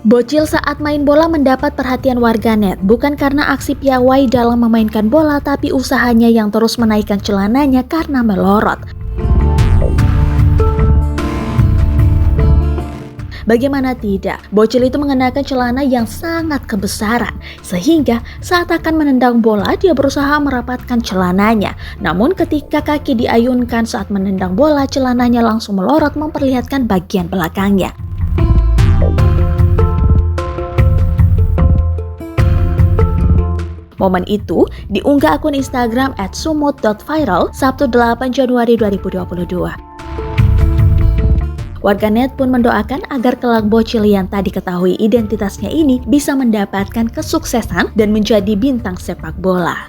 Bocil saat main bola mendapat perhatian warganet bukan karena aksi piawai dalam memainkan bola, tapi usahanya yang terus menaikkan celananya karena melorot. Bagaimana tidak, bocil itu mengenakan celana yang sangat kebesaran, sehingga saat akan menendang bola dia berusaha merapatkan celananya. Namun ketika kaki diayunkan saat menendang bola, celananya langsung melorot memperlihatkan bagian belakangnya. Momen itu diunggah akun Instagram @sumut.viral Sabtu 8 Januari 2022. Warganet pun mendoakan agar kelak bocil yang tak diketahui identitasnya ini bisa mendapatkan kesuksesan dan menjadi bintang sepak bola.